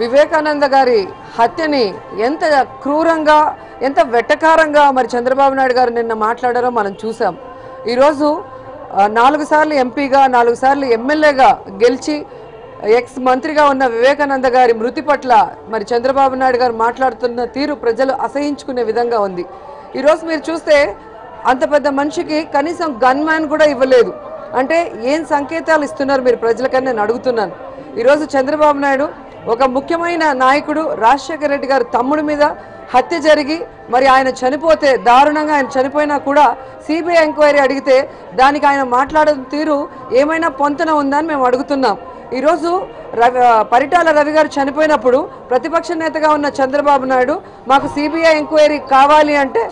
వివేకానంద గారి హత్యని ఎంత క్రూరంగా ఎంత వెటకారంగా మరి చంద్రబాబు నాయుడు గారు నిన్న మాట్లాడారో మనం చూసాం. ఈరోజు 4 సార్లు ఎంపీగా 4 సార్లు ఎమ్మెల్యేగా గెలిచి ఎక్స్ మంత్రిగా ఉన్న వివేకానంద గారి మృతి పట్ల మరి చంద్రబాబు నాయుడు గారు మాట్లాడుతున్న తీరు ప్రజలు అసహించుకునే విధంగా ఉంది. ఈరోజు మీరు చూస్తే అంత పెద్ద మనిషికి కనీసం గన్ మ్యాన్ కూడా ఇవ్వలేదు. అంటే ఏం సంకేతాలు ఇస్తున్నారు మీరు ప్రజలకని నేను అడుగుతున్నాను. ఈరోజు చంద్రబాబు నాయుడు ఒక ముఖ్యమైన నాయకుడు రాజశేఖర రెడ్డి గారు తమ్ముడి మీద హత్య జరిగి మరి ఆయన చనిపోతే దారుణంగా ఆయన చనిపోయినా కూడా సిబిఐ ఎంక్వైరీ అడిగితే దానికి ఆయన మాట్లాడిన తీరు ఏమైనా పొంతన ఉందా అని మేము అడుగుతున్నాం. ఈరోజు పరిటాల రవి గారు చనిపోయినప్పుడు ప్రతిపక్ష నేతగా ఉన్న చంద్రబాబు నాయుడు మాకు సిబిఐ ఎంక్వైరీ కావాలి అంటే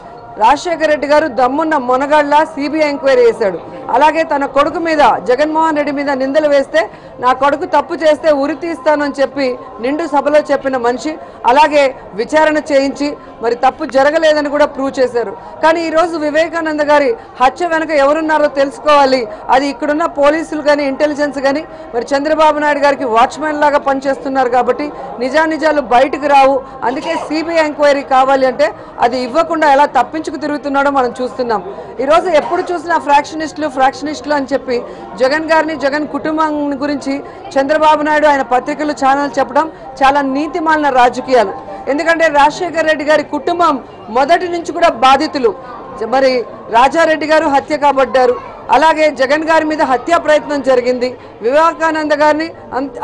రాజశేఖర రెడ్డి గారు దమ్మున్న మొనగాళ్ళ సిబిఐ ఎంక్వైరీ చేశాడు. అలాగే తన కొడుకు మీద జగన్మోహన్ రెడ్డి మీద నిందలు వేస్తే నా కొడుకు తప్పు చేస్తే ఉరి తీస్తానని చెప్పి నిండు సభలో చెప్పిన మనిషి అలాగే విచారణ చేయించి మరి తప్పు జరగలేదని కూడా ప్రూవ్ చేశారు. కానీ ఈరోజు వివేకానంద గారి హత్య వెనుక ఎవరున్నారో తెలుసుకోవాలి. అది ఇక్కడున్న పోలీసులు కానీ ఇంటెలిజెన్స్ కానీ మరి చంద్రబాబు నాయుడు గారికి వాచ్మెన్ లాగా పనిచేస్తున్నారు కాబట్టి నిజానిజాలు బయటకు రావు. అందుకే సిబిఐ ఎంక్వైరీ కావాలి అంటే అది ఇవ్వకుండా ఎలా తప్పించుకు తిరుగుతున్నాడో మనం చూస్తున్నాం. ఈరోజు ఎప్పుడు చూసినా ఫ్రాక్షనిస్టులు అని చెప్పి జగన్ గారిని జగన్ కుటుంబం గురించి చంద్రబాబు నాయుడు ఆయన పత్రికలు ఛానల్ చెప్పడం చాలా నీతిమాలిన రాజకీయాలు. ఎందుకంటే రాజశేఖర రెడ్డి గారి కుటుంబం మొదటి నుంచి కూడా బాధితులు. మరి రాజారెడ్డి గారు హత్య కాబడ్డారు. అలాగే జగన్ గారి మీద హత్యా ప్రయత్నం జరిగింది. వివేకానంద గారిని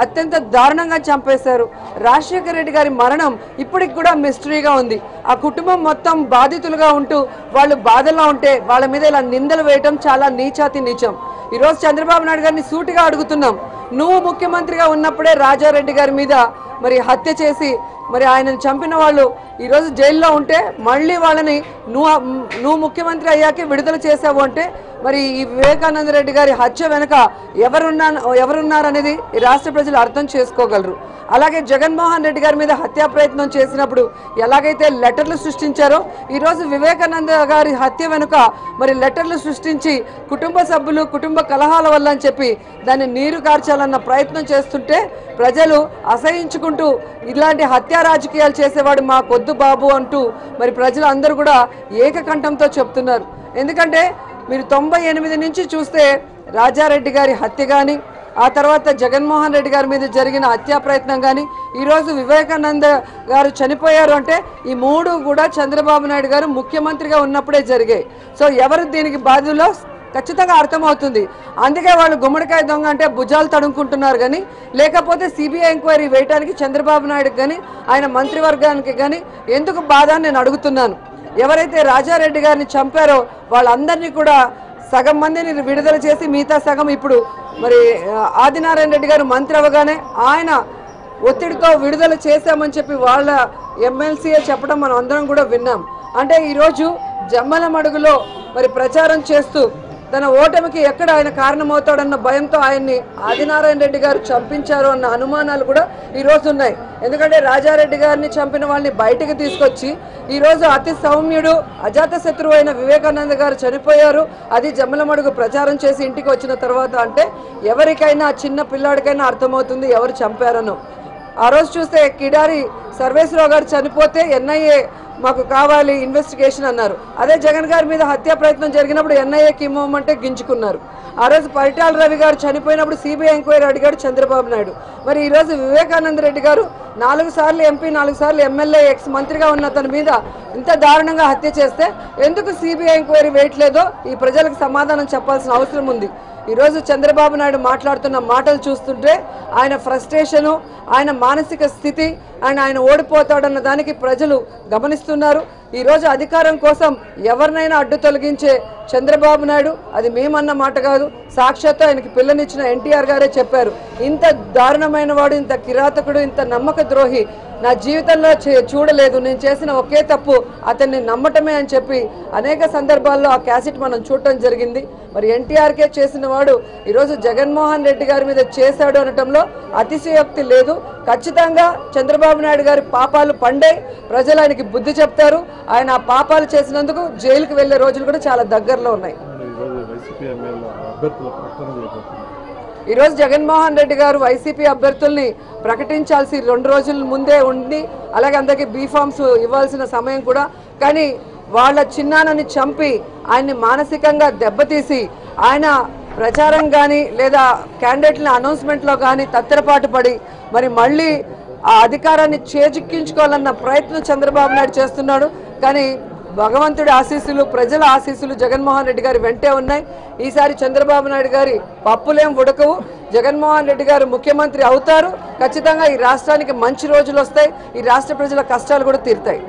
అత్యంత దారుణంగా చంపేశారు. రాజశేఖర రెడ్డి గారి మరణం ఇప్పటికి కూడా మిస్టరీగా ఉంది. ఆ కుటుంబం మొత్తం బాధితులుగా ఉంటూ వాళ్ళు బాధల్లో ఉంటే వాళ్ళ మీద ఇలా నిందలు వేయటం చాలా నీచాతి నీచం. ఈరోజు చంద్రబాబు నాయుడు గారిని సూటిగా అడుగుతున్నాం, నువ్వు ముఖ్యమంత్రిగా ఉన్నప్పుడే రాజారెడ్డి గారి మీద మరి హత్య చేసి మరి ఆయనను చంపిన వాళ్ళు ఈరోజు జైల్లో ఉంటే మళ్ళీ వాళ్ళని నువ్వు ముఖ్యమంత్రి అయ్యాకే విడుదల చేసావు అంటే మరి ఈ వివేకానంద రెడ్డి గారి హత్య వెనుక ఎవరున్నారనేది ఈ రాష్ట్ర ప్రజలు అర్థం చేసుకోగలరు. అలాగే జగన్మోహన్ రెడ్డి గారి మీద హత్యా ప్రయత్నం చేసినప్పుడు ఎలాగైతే లెటర్లు సృష్టించారో ఈరోజు వివేకానంద గారి హత్య వెనుక మరి లెటర్లు సృష్టించి కుటుంబ సభ్యులు కుటుంబ కలహాల వల్ల అని చెప్పి దాన్ని నీరు కార్చాలన్న ప్రయత్నం చేస్తుంటే ప్రజలు అసహించుకుంటూ ఇలాంటి హత్యా రాజకీయాలు చేసేవాడు మాకొద్దు బాబు అంటూ మరి ప్రజలు అందరూ కూడా ఏకకంఠంతో చెప్తున్నారు. ఎందుకంటే మీరు 98 నుంచి చూస్తే రాజారెడ్డి గారి హత్య కానీ ఆ తర్వాత జగన్మోహన్ రెడ్డి గారి మీద జరిగిన హత్యా ప్రయత్నం కానీ ఈరోజు వివేకానంద గారు చనిపోయారు అంటే ఈ మూడు కూడా చంద్రబాబు నాయుడు గారు ముఖ్యమంత్రిగా ఉన్నప్పుడే జరిగాయి. సో ఎవరు దీనికి బాధ్యులో ఖచ్చితంగా అర్థమవుతుంది. అందుకే వాళ్ళు గుమ్మడికాయ దొంగ అంటే భుజాలు తడుముకుంటున్నారు. కానీ లేకపోతే సిబిఐ ఎంక్వైరీ వేయడానికి చంద్రబాబు నాయుడుకి కానీ ఆయన మంత్రివర్గానికి కానీ ఎందుకు బాధ అని నేను అడుగుతున్నాను. ఎవరైతే రాజారెడ్డి గారిని చంపారో వాళ్ళందరినీ కూడా సగం మందిని విడుదల చేసి మిగతా సగం ఇప్పుడు మరి ఆదినారాయణ రెడ్డి గారు మంత్రి అవ్వగానే ఆయన ఒత్తిడితో విడుదల చేశామని చెప్పి వాళ్ళ ఎమ్మెల్సీఏ చెప్పడం మనం అందరం కూడా విన్నాం. అంటే ఈరోజు జమ్మలమడుగులో మరి ప్రచారం చేస్తూ తన ఓటమికి ఎక్కడ ఆయన కారణమవుతాడన్న భయంతో ఆయన్ని ఆదినారాయణ రెడ్డి గారు చంపించారు అన్న అనుమానాలు కూడా ఈరోజు ఉన్నాయి. ఎందుకంటే రాజారెడ్డి గారిని చంపిన వాళ్ళని బయటకు తీసుకొచ్చి ఈరోజు అతి సౌమ్యుడు అజాత శత్రువు అయిన వివేకానంద గారు చనిపోయారు అది జమ్మలమడుగు ప్రచారం చేసి ఇంటికి వచ్చిన తర్వాత అంటే ఎవరికైనా చిన్న పిల్లాడికైనా అర్థమవుతుంది ఎవరు చంపారనో. ఆ రోజు చూస్తే కిడారి సర్వేశ్వరరావు గారు చనిపోతే ఎన్ఐఏ మాకు కావాలి ఇన్వెస్టిగేషన్ అన్నారు. అదే జగన్ గారి మీద హత్యా ప్రయత్నం జరిగినప్పుడు ఎన్ఐఏకి ఇవ్వమంటే గింజుకున్నారు. ఆ రోజు పరిటాల రవి గారు చనిపోయినప్పుడు సిబిఐ ఎంక్వైరీ అడిగాడు చంద్రబాబు నాయుడు. మరి ఈరోజు వివేకానంద రెడ్డి గారు 4 సార్లు ఎంపీ 4 సార్లు ఎమ్మెల్యే ఎక్స్ మంత్రిగా ఉన్న తన మీద ఇంత దారుణంగా హత్య చేస్తే ఎందుకు సిబిఐ ఎంక్వైరీ వేయట్లేదో ఈ ప్రజలకు సమాధానం చెప్పాల్సిన అవసరం ఉంది. ఈరోజు చంద్రబాబు నాయుడు మాట్లాడుతున్న మాటలు చూస్తుంటే ఆయన ఫ్రస్ట్రేషను ఆయన మానసిక స్థితి ఆయన ఓడిపోతాడన్న దానికి ప్రజలు గమనిస్తున్నారు. ఈరోజు అధికారం కోసం ఎవరినైనా అడ్డు తొలగించే చంద్రబాబు నాయుడు అది మేమన్న మాట కాదు, సాక్షాత్తు ఆయనకి పిల్లనిచ్చిన ఎన్టీఆర్ గారే చెప్పారు, ఇంత దారుణమైన వాడు ఇంత కిరాతకుడు ఇంత నమ్మక ద్రోహి నా జీవితంలో చూడలేదు, నేను చేసిన ఒకే తప్పు అతన్ని నమ్మటమే అని చెప్పి అనేక సందర్భాల్లో ఆ క్యాసెట్ మనం చూడటం జరిగింది. మరి ఎన్టీఆర్కే చేసిన వాడు ఈరోజు జగన్మోహన్ రెడ్డి గారి మీద చేశాడు అనటంలో అతిశయోక్తి లేదు. ఖచ్చితంగా చంద్రబాబు నాయుడు గారి పాపాలు పండే ప్రజలు ఆయనకి బుద్ధి చెప్తారు. ఆయన ఆ పాపాలు చేసినందుకు జైలుకి వెళ్లే రోజులు కూడా చాలా దగ్గరలో ఉన్నాయి. ఈరోజు జగన్మోహన్ రెడ్డి గారు వైసీపీ అభ్యర్థుల్ని ప్రకటించాల్సి 2 రోజుల ముందే ఉంది. అలాగే అందరికీ బీఫామ్స్ ఇవ్వాల్సిన సమయం కూడా. కానీ వాళ్ళ చిన్నాన్నని చంపి ఆయన్ని మానసికంగా దెబ్బతీసి ఆయన ప్రచారం కానీ లేదా క్యాండిడేట్ల అనౌన్స్మెంట్లో కానీ తత్తరపాటు పడి మరి మళ్ళీ ఆ అధికారాన్ని చేజిక్కించుకోవాలన్న ప్రయత్నం చంద్రబాబు నాయుడు చేస్తున్నాడు. కానీ భగవంతుడి ఆశీస్సులు, ప్రజల ఆశీస్సులు జగన్మోహన్ రెడ్డి గారి వెంటే ఉన్నాయి. ఈసారి చంద్రబాబు నాయుడు గారి పప్పులేం ఉడకవు. జగన్మోహన్ రెడ్డి గారు ముఖ్యమంత్రి అవుతారు. ఖచ్చితంగా ఈ రాష్ట్రానికి మంచి రోజులు వస్తాయి. ఈ రాష్ట్ర ప్రజల కష్టాలు కూడా తీరుతాయి.